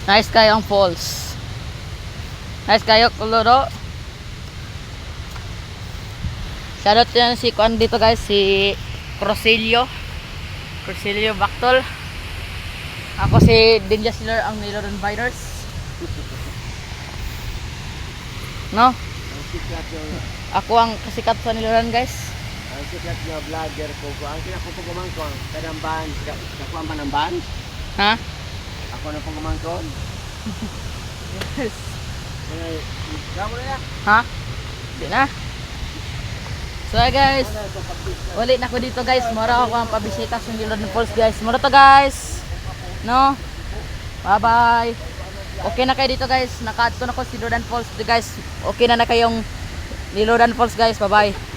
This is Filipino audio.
Nice kayo ang falls. Nice kayo kuluro. Shoutout yan si Kuan dito guys, si Crosilio Bactol. Ako si Dinja Siller ang Niloran Viners. No? Ang sikat yung Ako ang kasikat sa Niloran guys. ang sikat nga vlogger ko. Ang kinakupuguman ko kanang ban, kakuan man ang ban. Ha? Ako na puguman ko. Yes. Kaya gamo na ya. Ha? Di na. So guys, wali na ko dito guys. Mura ako ang pabisita sa Niloran Falls guys. Mura to guys. No? Bye bye. Okay na kayo dito guys. Naka-add ko na ko si Niloran Falls guys. Okay na kayong Niloran Falls guys. Bye bye.